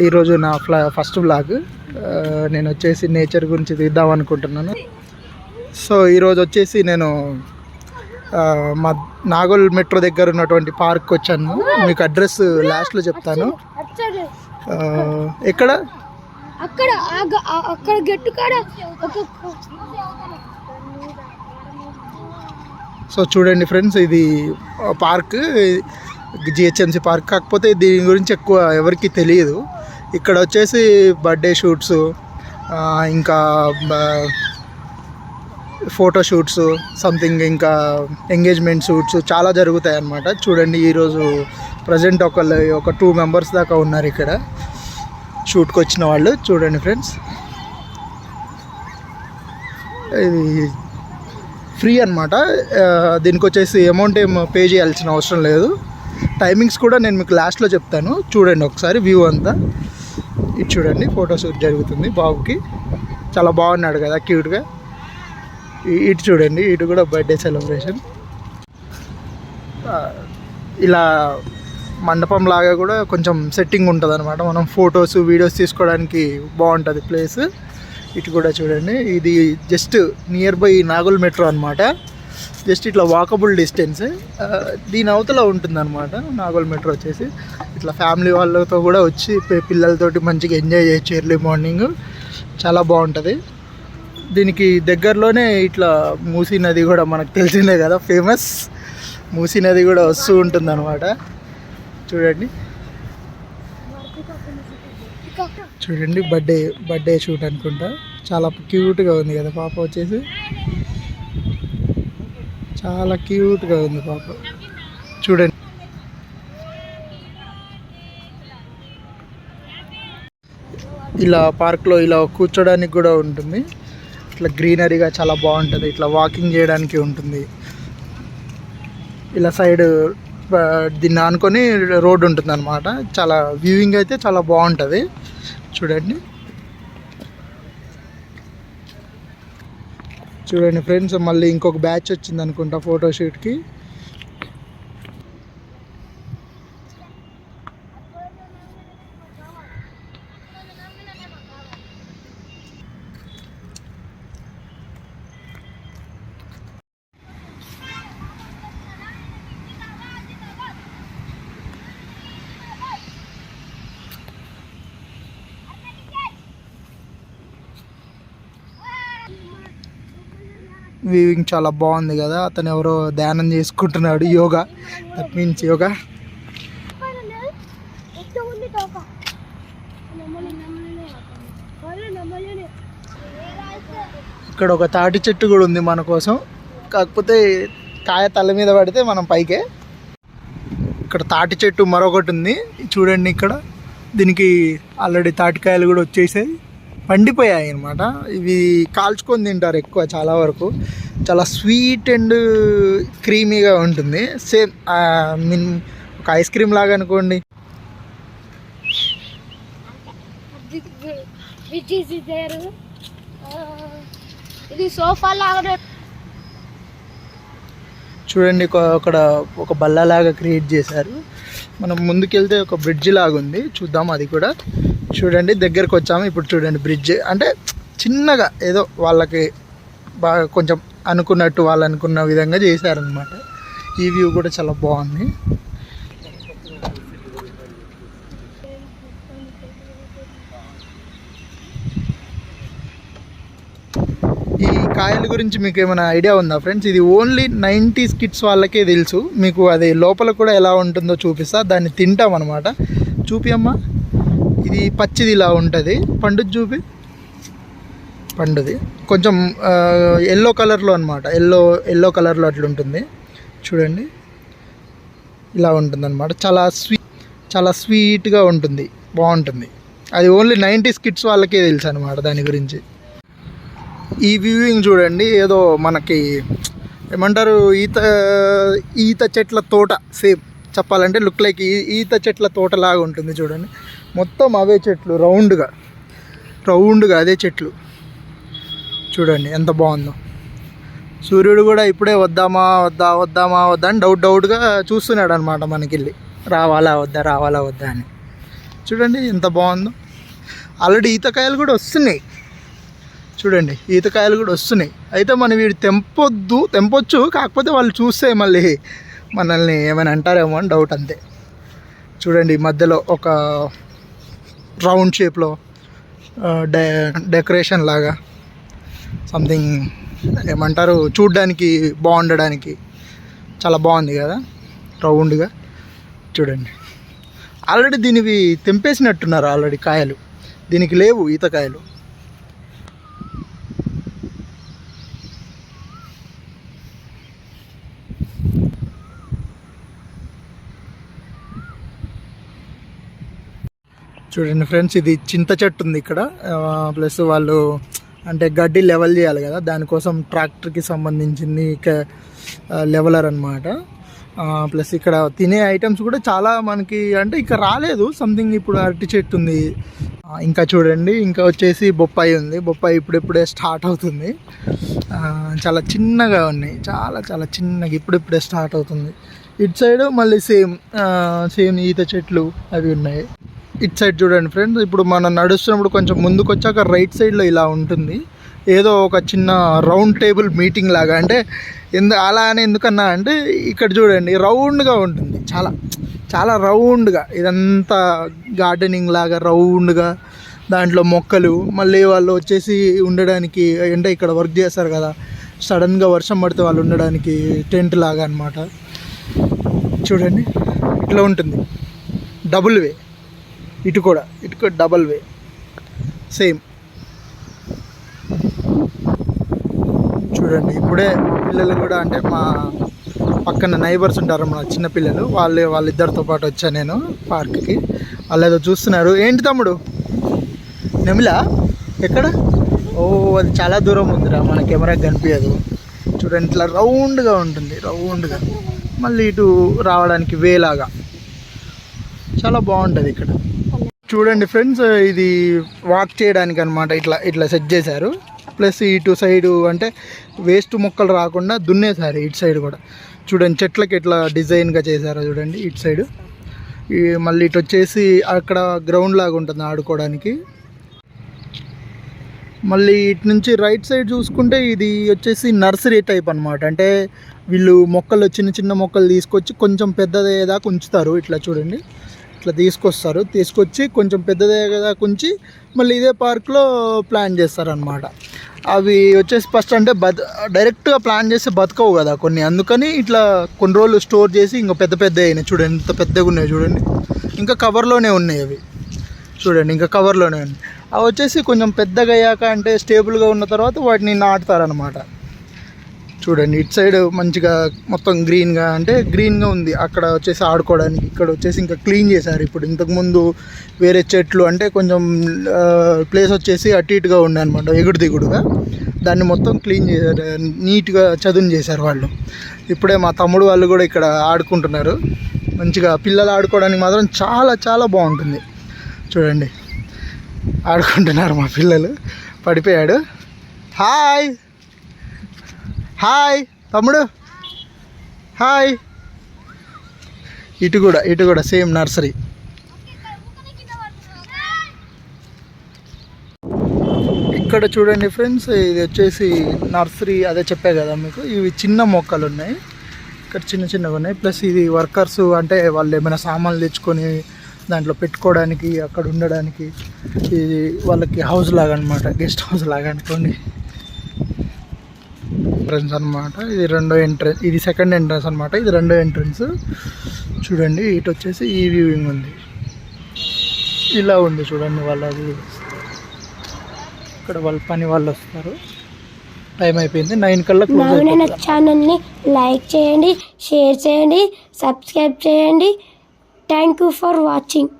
ఈరోజు నా first vlog. నేను వచ్చేసి నేచర్ గురించి తీద్దాం అనుకుంటున్నాను. సో ఈరోజు వచ్చేసి నేను మా నాగోల్ మెట్రో దగ్గర ఉన్నటువంటి పార్క్ వచ్చాను. మీకు అడ్రస్ లాస్ట్లో చెప్తాను. ఎక్కడ అక్కడ అక్కడ గట్టు కాడ సో చూడండి ఫ్రెండ్స్, ఇది పార్క్, జిహెచ్ఎంసీ పార్క్. కాకపోతే దీని గురించి ఎక్కువ ఎవరికి తెలియదు. ఇక్కడ వచ్చేసి బర్త్డే షూట్స్, ఇంకా ఫోటో షూట్స్, సంథింగ్, ఇంకా ఎంగేజ్మెంట్ షూట్స్ చాలా జరుగుతాయి అన్నమాట. చూడండి, ఈరోజు ప్రజెంట్ ఒక 2 మెంబర్స్ దాకా ఉన్నారు ఇక్కడ షూట్కి వచ్చిన వాళ్ళు. చూడండి ఫ్రెండ్స్, ఇది ఫ్రీ అనమాట. దీనికి వచ్చేసి అమౌంట్ ఏం పే చేయాల్సిన అవసరం లేదు. టైమింగ్స్ కూడా నేను మీకు లాస్ట్లో చెప్తాను. చూడండి ఒకసారి వ్యూ అంతా. ఇది చూడండి, ఫోటోషూట్ జరుగుతుంది బాబుకి. చాలా బాగున్నాడు కదా, క్యూట్గా. ఇటు చూడండి, ఇటు కూడా బర్త్డే సెలబ్రేషన్. ఇలా మండపం లాగా కూడా కొంచెం సెట్టింగ్ ఉంటుంది అనమాట. మనం ఫొటోస్ వీడియోస్ తీసుకోవడానికి బాగుంటుంది ప్లేస్. ఇటు కూడా చూడండి, ఇది just near by Nagole metro అనమాట. జస్ట్ ఇట్లా వాకబుల్ డిస్టెన్స్. దీని అవతల ఉంటుంది అనమాట నాగోల్ మెట్రో వచ్చేసి. ఇట్లా ఫ్యామిలీ వాళ్ళతో కూడా వచ్చి పిల్లలతోటి మంచిగా ఎంజాయ్ చేయొచ్చు ఎర్లీ మార్నింగ్. చాలా బాగుంటుంది. దీనికి దగ్గరలోనే ఇట్లా మూసీ నది కూడా మనకు తెలిసిందే కదా, ఫేమస్. మూసీ నది కూడా వస్తూ ఉంటుంది అనమాట. చూడండి చూడండి, బర్త్డే షూట్ అనుకుంటా. చాలా క్యూట్గా ఉంది కదా పాప వచ్చేసి. చాలా క్యూట్గా ఉంది పాప. చూడండి, ఇలా పార్క్లో ఇలా కూర్చోడానికి కూడా ఉంటుంది. ఇట్లా గ్రీనరీగా చాలా బాగుంటుంది. ఇట్లా వాకింగ్ చేయడానికి ఉంటుంది. ఇలా సైడ్ దీన్ని ఆనుకొని రోడ్ ఉంటుంది అనమాట. చాలా వ్యూయింగ్ అయితే చాలా బాగుంటుంది. చూడండి చూడండి ఫ్రెండ్స్, మళ్ళీ ఇంకొక బ్యాచ్ వచ్చింది అనుకుంటా ఫోటోషూట్కి. వ్యూయింగ్ చాలా బాగుంది కదా. అతను ఎవరో ధ్యానం చేసుకుంటున్నాడు, యోగా. That means yoga. ఇక్కడ ఒక తాటి చెట్టు కూడా ఉంది మన కోసం. కాకపోతే కాయ తల మీద పడితే మనం పైకే. ఇక్కడ తాటి చెట్టు మరొకటి ఉంది చూడండి. ఇక్కడ దీనికి ఆల్రెడీ తాటికాయలు కూడా వచ్చేసాయి, పండిపోయాయి అనమాట. ఇవి కాల్చుకొని తింటారు ఎక్కువ, చాలా వరకు. చాలా స్వీట్ అండ్ క్రీమీగా ఉంటుంది. సేమ్ ఒక ఐస్ క్రీమ్ లాగా అనుకోండి. చూడండి, అక్కడ ఒక బల్లలాగా క్రియేట్ చేశారు. మనం ముందుకెళ్తే ఒక బ్రిడ్జ్ లాగా ఉంది, చూద్దాం అది కూడా. చూడండి, దగ్గరకు వచ్చాము. ఇప్పుడు చూడండి, బ్రిడ్జ్ అంటే చిన్నగా ఏదో వాళ్ళకి బాగా కొంచెం అనుకున్నట్టు, వాళ్ళు అనుకున్న విధంగా చేశారనమాట. ఈ వ్యూ కూడా చాలా బాగుంది. ఈ కాయల గురించి మీకు ఏమైనా ఐడియా ఉందా ఫ్రెండ్స్? ఇది ఓన్లీ 90s కిడ్స్ వాళ్ళకే తెలుసు. మీకు అది లోపల కూడా ఎలా ఉంటుందో చూపిస్తా. దాన్ని తింటాం అనమాట. చూపి అమ్మా. ఇది పచ్చిది ఇలా ఉంటుంది. పండుది చూపి. పండుది కొంచెం ఎల్లో కలర్లో అనమాట. ఎల్లో కలర్లో అట్లా ఉంటుంది. చూడండి, ఇలా ఉంటుంది అనమాట. చాలా స్వీట్గా ఉంటుంది, బాగుంటుంది. అది ఓన్లీ 90s కిడ్స్ వాళ్ళకే తెలుసు అనమాట దాని గురించి. ఈ వ్యూయింగ్ చూడండి, ఏదో మనకి ఏమంటారు, ఈత చెట్ల తోట. సేమ్ చెప్పాలంటే లుక్ లైక్ ఈత చెట్ల తోట లాగా ఉంటుంది. చూడండి, మొత్తం అవే చెట్లు, రౌండ్గా అదే చెట్లు. చూడండి ఎంత బాగుందో. సూర్యుడు కూడా ఇప్పుడే వద్దామా అని డౌట్గా చూస్తున్నాడు అనమాట మనకెళ్ళి. రావాలా వద్దా అని. చూడండి ఎంత బాగుందో. ఆల్రెడీ ఈతకాయలు కూడా వస్తున్నాయి చూడండి, ఈతకాయలు కూడా వస్తున్నాయి. అయితే మనం వీడు తెంపొచ్చు, కాకపోతే వాళ్ళు చూస్తే మళ్ళీ మనల్ని ఏమైనా అంటారేమో అని డౌట్ అంతే. చూడండి మధ్యలో ఒక రౌండ్ షేప్లో డెకరేషన్ లాగా సంథింగ్ ఏమంటారు, చూడ్డానికి బాగుండడానికి చాలా బాగుంది కదా రౌండ్గా. చూడండి ఆల్రెడీ దీనివి తెంపేసినట్టున్నారు ఆల్రెడీ కాయలు, దీనికి లేవు ఈతకాయలు. చూడండి ఫ్రెండ్స్, ఇది చింత చెట్టు ఉంది ఇక్కడ. ప్లస్ వాళ్ళు అంటే గడ్డి లెవెల్ చేయాలి కదా, దానికోసం ట్రాక్టర్కి సంబంధించింది ఇక లెవెలర్ అనమాట. ప్లస్ ఇక్కడ తినే ఐటమ్స్ కూడా చాలా మనకి అంటే ఇక్కడ రాలేదు సంథింగ్. ఇప్పుడు అరటి చెట్టు ఉంది, ఇంకా చూడండి ఇంకా వచ్చేసి బొప్పాయి ఉంది. బొప్పాయి ఇప్పుడిప్పుడే స్టార్ట్ అవుతుంది. చాలా చిన్నగా ఉన్నాయి, చాలా చాలా చిన్నగా ఇప్పుడిప్పుడే స్టార్ట్ అవుతుంది. ఇటు సైడ్ మళ్ళీ సేమ్ ఈత చెట్లు అవి ఉన్నాయి. ఇటు సైడ్ చూడండి ఫ్రెండ్స్, ఇప్పుడు మనం నడుస్తున్నప్పుడు కొంచెం ముందుకు వచ్చాక రైట్ సైడ్లో ఇలా ఉంటుంది, ఏదో ఒక చిన్న రౌండ్ టేబుల్ మీటింగ్ లాగా. అంటే అలా అని ఎందుకన్నా అంటే ఇక్కడ చూడండి రౌండ్గా ఉంటుంది, చాలా చాలా రౌండ్గా. ఇదంతా గార్డెనింగ్ లాగా రౌండ్గా, దాంట్లో మొక్కలు. మళ్ళీ వాళ్ళు వచ్చేసి ఉండడానికి అంటే ఇక్కడ వర్క్ చేస్తారు కదా, సడన్గా వర్షం పడితే వాళ్ళు ఉండడానికి టెంట్ లాగా అనమాట. చూడండి ఇట్లా ఉంటుంది, డబుల్ వే. ఇటు కూడా డబల్ వే సేమ్. చూడండి ఇప్పుడే పిల్లలు కూడా అంటే మా పక్కన నైబర్స్ ఉంటారు మా చిన్నపిల్లలు, వాళ్ళిద్దరితో పాటు వచ్చాను నేను పార్క్కి. వాళ్ళు ఏదో చూస్తున్నారు. ఏంటి తమ్ముడు, నెమిలా ఎక్కడ? ఓ అది చాలా దూరం ఉందిరా, మన కెమెరాకి కనిపించదు. చూడండి ఇట్లా రౌండ్గా ఉంటుంది, రౌండ్గా. మళ్ళీ ఇటు రావడానికి వేలాగా చాలా బాగుంటుంది ఇక్కడ. చూడండి ఫ్రెండ్స్, ఇది వాక్ చేయడానికి అనమాట. ఇట్లా సెట్ చేశారు. ప్లస్ ఇటు సైడు అంటే వేస్ట్ మొక్కలు రాకుండా దున్నేశారు ఇటు సైడ్ కూడా. చూడండి చెట్లకి ఎట్లా డిజైన్గా చేశారో చూడండి ఇటు సైడు. మళ్ళీ ఇటు వచ్చేసి అక్కడ గ్రౌండ్ లాగా ఉంటుంది ఆడుకోవడానికి. మళ్ళీ ఇటు నుంచి రైట్ సైడ్ చూసుకుంటే ఇది వచ్చేసి నర్సరీ టైప్ అనమాట. అంటే వీళ్ళు మొక్కలు చిన్న చిన్న మొక్కలు తీసుకొచ్చి కొంచెం పెద్దదేదాకా ఉంచుతారు. ఇట్లా చూడండి ఇట్లా తీసుకొచ్చి కొంచెం పెద్దదేదాకా ఉంచి మళ్ళీ ఇదే పార్క్లో ప్లాన్ చేస్తారనమాట. అవి వచ్చేసి ఫస్ట్ అంటే డైరెక్ట్గా ప్లాన్ చేస్తే బతకవు కదా కొన్ని, అందుకని ఇట్లా కొన్ని రోజులు స్టోర్ చేసి ఇంకా పెద్ద అయినాయి. చూడండి ఇంత పెద్దగా ఉన్నాయి చూడండి, ఇంకా కవర్లోనే ఉన్నాయి అవి. చూడండి ఇంకా కవర్లోనే ఉన్నాయి. అవి వచ్చేసి కొంచెం పెద్దగా అయ్యాక అంటే స్టేబుల్గా ఉన్న తర్వాత వాటిని నాటుతారనమాట. చూడండి ఇటు సైడ్ మంచిగా మొత్తం గ్రీన్గా ఉంది. అక్కడ వచ్చేసి ఆడుకోవడానికి, ఇక్కడ వచ్చేసి ఇంకా క్లీన్ చేశారు. ఇప్పుడు ఇంతకుముందు వేరే చెట్లు అంటే కొంచెం ప్లేస్ వచ్చేసి అటు ఇటుగా ఉండే అనమాట, ఎగుడు దిగుడుగా. దాన్ని మొత్తం క్లీన్ చేశారు, నీట్గా చదును చేశారు వాళ్ళు. ఇప్పుడే మా తమ్ముడు వాళ్ళు కూడా ఇక్కడ ఆడుకుంటున్నారు. మంచిగా పిల్లలు ఆడుకోవడానికి మాత్రం చాలా చాలా బాగుంటుంది. చూడండి ఆడుకుంటున్నారు మా పిల్లలు. పడిపోయాడు. హాయ్ తమ్ముడు, హాయ్. ఇటు కూడా సేమ్ నర్సరీ. ఇక్కడ చూడండి ఫ్రెండ్స్, ఇది వచ్చేసి నర్సరీ. అదే చెప్పా కదా మీకు, ఇవి చిన్న మొక్కలు ఉన్నాయి ఇక్కడ, చిన్నగా ఉన్నాయి. ప్లస్ ఇది వర్కర్స్ అంటే వాళ్ళు ఏమైనా సామాన్లు తెచ్చుకొని దాంట్లో పెట్టుకోవడానికి, అక్కడ ఉండడానికి. ఇది వాళ్ళకి హౌస్ లాగా అనమాట, గెస్ట్ హౌస్ లాగా అనుకోండి. ఎంట్రన్స్ అనమాట. ఇది సెకండ్ ఎంట్రన్స్ అనమాట, ఇది రెండో ఎంట్రన్స్. చూడండి ఇటు వచ్చేసి ఈ వ్యూయింగ్ ఉంది, ఇలా ఉంది చూడండి. వాళ్ళది ఇక్కడ వాళ్ళ పని వాళ్ళు వస్తారు. టైం అయిపోయింది, 9 కల్లా క్లోజ్ అయిపోతుంది. ఛానల్ని లైక్ చేయండి, షేర్ చేయండి, సబ్స్క్రైబ్ చేయండి. Thank you for watching.